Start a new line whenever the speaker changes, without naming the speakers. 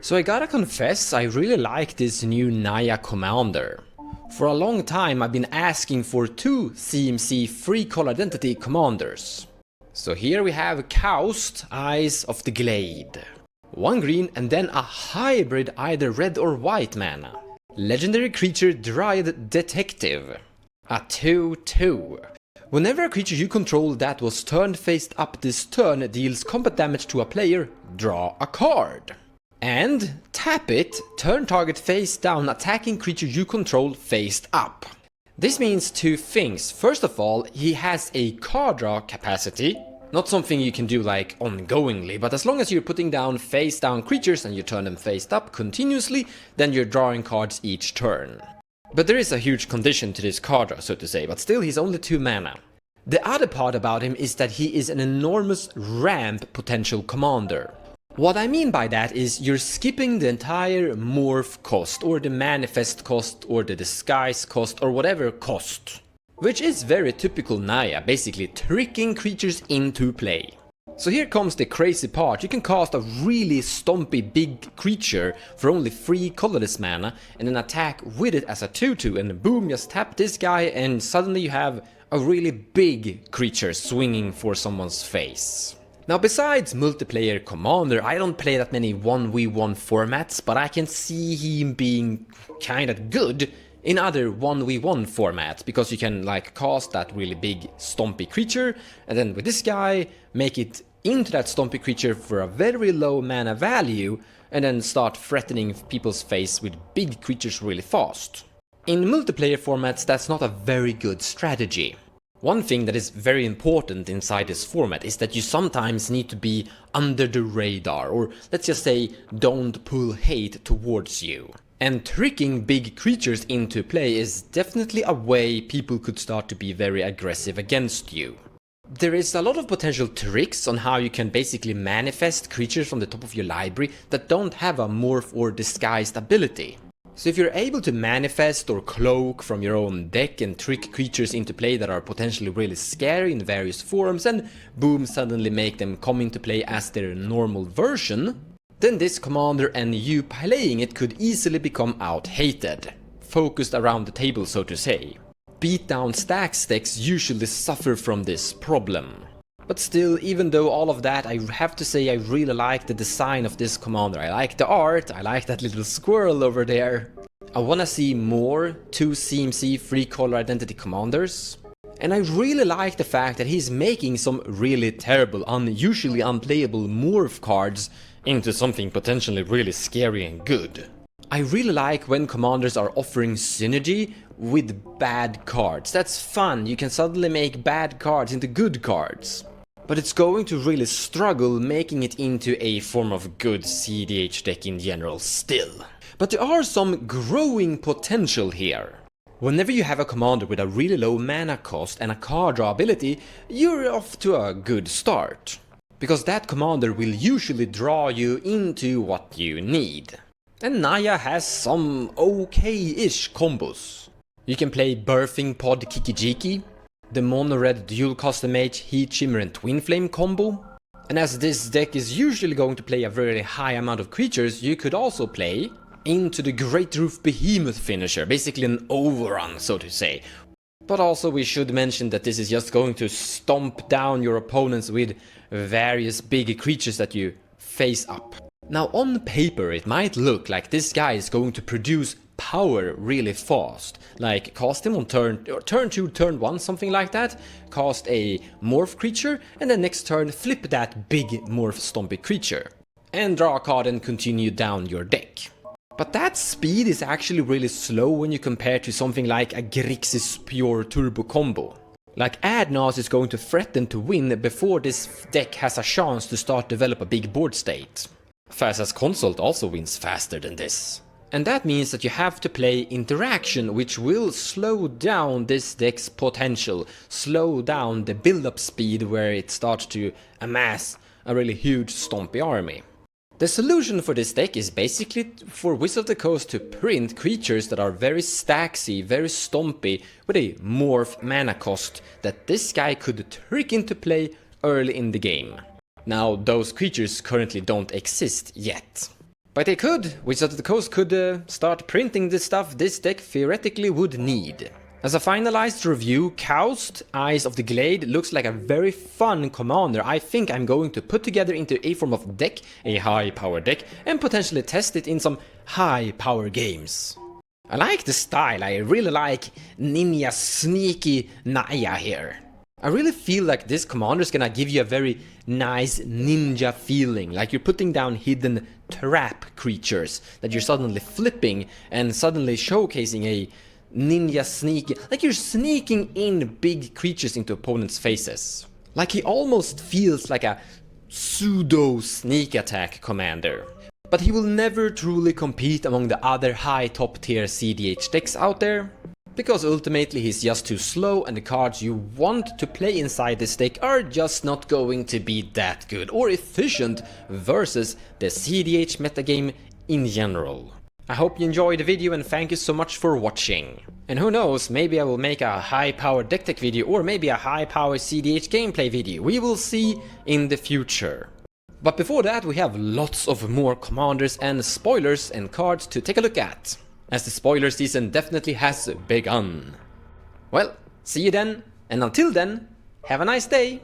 So I gotta confess, I really like this new Naya commander. For a long time I've been asking for 2 CMC free color identity commanders. So here we have Kaust, Eyes of the Glade. 1 green and then a hybrid either red or white mana. Legendary creature Dryad Detective. A 2/2. Whenever a creature you control that was turned face up this turn deals combat damage to a player, draw a card. And tap it, turn target face down attacking creature you control faced up. This means 2 things. First of all, he has a card draw capacity. Not something you can do like ongoingly, but as long as you're putting down face down creatures and you turn them face up continuously, then you're drawing cards each turn. But there is a huge condition to this card draw, so to say, but still he's only 2 mana. The other part about him is that he is an enormous ramp potential commander. What I mean by that is you're skipping the entire morph cost, or the manifest cost, or the disguise cost, or whatever cost. Which is very typical Naya, basically tricking creatures into play. So here comes the crazy part. You can cast a really stompy big creature for only 3 colorless mana and then attack with it as a 2/2 and boom, just tap this guy and suddenly you have a really big creature swinging for someone's face. Now besides multiplayer commander, I don't play that many 1v1 formats, but I can see him being kinda good in other 1v1 formats, because you can like cast that really big stompy creature and then with this guy make it into that stompy creature for a very low mana value and then start threatening people's face with big creatures really fast. In multiplayer formats that's not a very good strategy. One thing that is very important inside this format is that you sometimes need to be under the radar, or let's just say don't pull hate towards you. And tricking big creatures into play is definitely a way people could start to be very aggressive against you. There is a lot of potential tricks on how you can basically manifest creatures from the top of your library that don't have a morph or disguised ability. So if you're able to manifest or cloak from your own deck and trick creatures into play that are potentially really scary in various forms and boom, suddenly make them come into play as their normal version, then this commander and you playing it could easily become out-hated. Focused around the table, so to say. Beatdown stacks decks usually suffer from this problem. But still, even though all of that, I have to say I really like the design of this commander. I like the art, I like that little squirrel over there. I wanna see more 2 CMC free color identity commanders. And I really like the fact that he's making some really terrible, unusually unplayable morph cards into something potentially really scary and good. I really like when commanders are offering synergy with bad cards. That's fun, you can suddenly make bad cards into good cards. But it's going to really struggle making it into a form of good cEDH deck in general still. But there are some growing potential here. Whenever you have a commander with a really low mana cost and a card draw ability, you're off to a good start. Because that commander will usually draw you into what you need. And Naya has some okay-ish combos. You can play Birthing Pod Kikijiki, the mono red dual custom mage Heat Shimmer and Twin Flame combo. And as this deck is usually going to play a very high amount of creatures, you could also play into the Great Roof Behemoth finisher, basically an overrun, so to say. But also we should mention that this is just going to stomp down your opponents with various big creatures that you face up. Now on paper it might look like this guy is going to produce power really fast, like cast him on turn 2, turn 1, something like that, cast a morph creature and then next turn flip that big morph stompy creature, and draw a card and continue down your deck. But that speed is actually really slow when you compare to something like a Grixis Pure Turbo combo. Like Adnas is going to threaten to win before this deck has a chance to start develop a big board state. Thassa's Consult also wins faster than this. And that means that you have to play Interaction, which will slow down this deck's potential, slow down the build-up speed where it starts to amass a really huge stompy army. The solution for this deck is basically for Wizards of the Coast to print creatures that are very stacksy, very stompy, with a morph mana cost that this guy could trick into play early in the game. Now, those creatures currently don't exist yet. But they could, which that the Kaust could start printing the stuff this deck theoretically would need. As a finalized review, Kaust, Eyes of the Glade, looks like a very fun commander I think I'm going to put together into a form of deck, a high power deck, and potentially test it in some high power games. I like the style, I really like Ninja sneaky Naya here. I really feel like this commander is gonna give you a very nice ninja feeling, like you're putting down hidden trap creatures that you're suddenly flipping and suddenly showcasing a ninja sneak, like you're sneaking in big creatures into opponents' faces. Like he almost feels like a pseudo sneak attack commander. But he will never truly compete among the other high top tier cEDH decks out there, because ultimately he's just too slow and the cards you want to play inside this deck are just not going to be that good or efficient versus the cEDH metagame in general. I hope you enjoyed the video and thank you so much for watching. And who knows, maybe I will make a high power deck tech video or maybe a high power cEDH gameplay video, we will see in the future. But before that we have lots of more commanders and spoilers and cards to take a look at, as the spoiler season definitely has begun. Well, see you then, and until then, have a nice day!